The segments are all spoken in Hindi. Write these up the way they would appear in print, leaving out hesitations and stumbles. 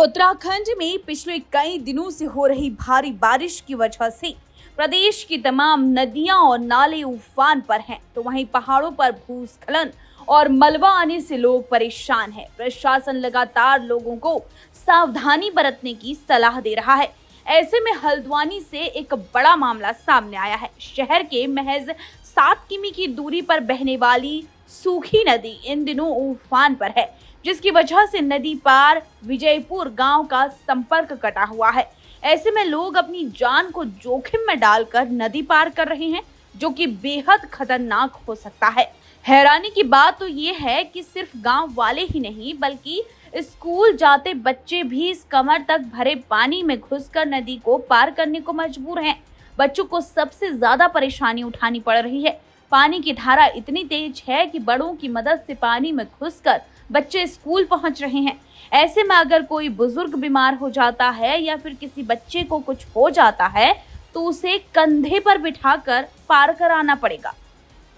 उत्तराखंड में पिछले कई दिनों से हो रही भारी बारिश की वजह से प्रदेश की तमाम नदियां और नाले उफान पर हैं, तो वहीं पहाड़ों पर भूस्खलन और मलबा आने से लोग परेशान हैं। प्रशासन लगातार लोगों को सावधानी बरतने की सलाह दे रहा है। ऐसे में हल्द्वानी से एक बड़ा मामला सामने आया है। शहर के महज 7 किमी की दूरी पर बहने वाली सूखी नदी इन दिनों उफान पर है, जिसकी वजह से नदी पार विजयपुर गांव का संपर्क कटा हुआ है। ऐसे में लोग अपनी जान को जोखिम में डालकर नदी पार कर रहे हैं, जो कि बेहद खतरनाक हो सकता है। हैरानी की बात तो ये है कि सिर्फ गांव वाले ही नहीं, बल्कि स्कूल जाते बच्चे भी इस कमर तक भरे पानी में घुसकर नदी को पार करने को मजबूर हैं। बच्चों को सबसे ज्यादा परेशानी उठानी पड़ रही है। पानी की धारा इतनी तेज है कि बड़ों की मदद से पानी में घुसकर बच्चे स्कूल पहुंच रहे हैं। ऐसे में अगर कोई बुजुर्ग बीमार हो जाता है या फिर किसी बच्चे को कुछ हो जाता है तो उसे कंधे पर बिठाकर पार कराना पड़ेगा।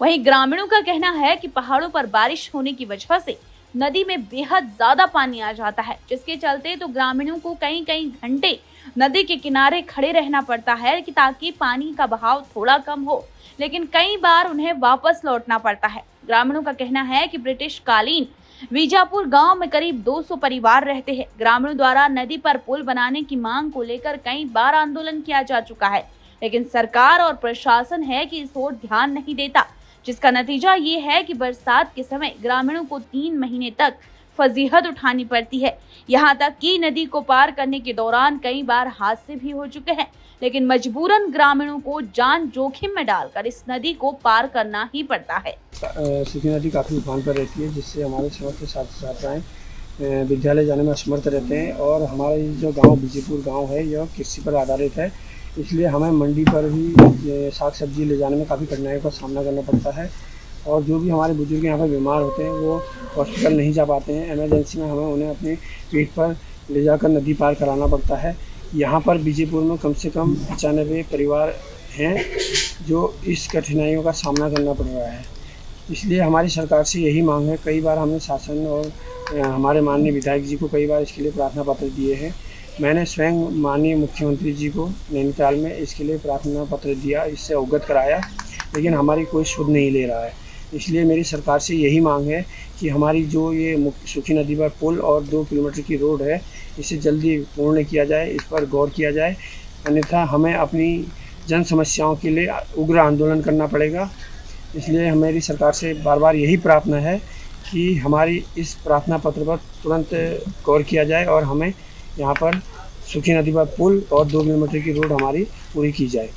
वहीं ग्रामीणों का कहना है कि पहाड़ों पर बारिश होने की वजह से नदी में बेहद ज्यादा पानी आ जाता है, जिसके चलते तो ग्रामीणों को कई घंटे नदी के किनारे खड़े रहना पड़ता है कि ताकि पानी का बहाव थोड़ा कम हो, लेकिन कई बार उन्हें वापस लौटना पड़ता है। ग्रामीणों का कहना है कि ब्रिटिश कालीन बीजापुर गांव में करीब 200 परिवार रहते हैं। ग्रामीणों द्वारा नदी पर पुल बनाने की मांग को लेकर कई बार आंदोलन किया जा चुका है, लेकिन सरकार और प्रशासन है कि इस ओर ध्यान नहीं देता, जिसका नतीजा ये है कि बरसात के समय ग्रामीणों को 3 महीने तक फजीहत उठानी पड़ती है। यहाँ तक कि नदी को पार करने के दौरान कई बार हादसे भी हो चुके हैं, लेकिन मजबूरन ग्रामीणों को जान जोखिम में डालकर इस नदी को पार करना ही पड़ता है। सूखी नदी काफ़ी उफान पर रहती है, जिससे हमारे समस्त छात्र छात्राएँ विद्यालय जाने में असमर्थ रहते हैं। और हमारा जो गांव विजयपुर गांव है, यह कृषि पर आधारित है, इसलिए हमें मंडी पर भी साग सब्जी ले जाने में काफ़ी कठिनाइयों का सामना करना पड़ता है। और जो भी हमारे बुजुर्ग यहाँ पर बीमार होते हैं वो हॉस्पिटल नहीं जा पाते हैं। इमरजेंसी में हमें उन्हें अपनी पीठ पर ले जाकर नदी पार कराना पड़ता है। यहाँ पर विजयपुर में कम से कम 95 परिवार हैं जो इस कठिनाइयों का सामना करना पड़ रहा है। इसलिए हमारी सरकार से यही मांग है। कई बार हमने शासन और हमारे माननीय विधायक जी को कई बार इसके लिए प्रार्थना पत्र दिए हैं। मैंने स्वयं माननीय मुख्यमंत्री जी को नैनीताल में इसके लिए प्रार्थना पत्र दिया, इससे अवगत कराया, लेकिन हमारी कोई सुध नहीं ले रहा है। इसलिए मेरी सरकार से यही मांग है कि हमारी जो ये सूखी नदी पर पुल और 2 किलोमीटर की रोड है, इसे जल्दी पूर्ण किया जाए, इस पर गौर किया जाए, अन्यथा हमें अपनी जन समस्याओं के लिए उग्र आंदोलन करना पड़ेगा। इसलिए मेरी सरकार से बार बार यही प्रार्थना है कि हमारी इस प्रार्थना पत्र पर तुरंत गौर किया जाए और हमें यहाँ पर सूखी नदी पर पुल और 2 किलोमीटर की रोड हमारी पूरी की जाए।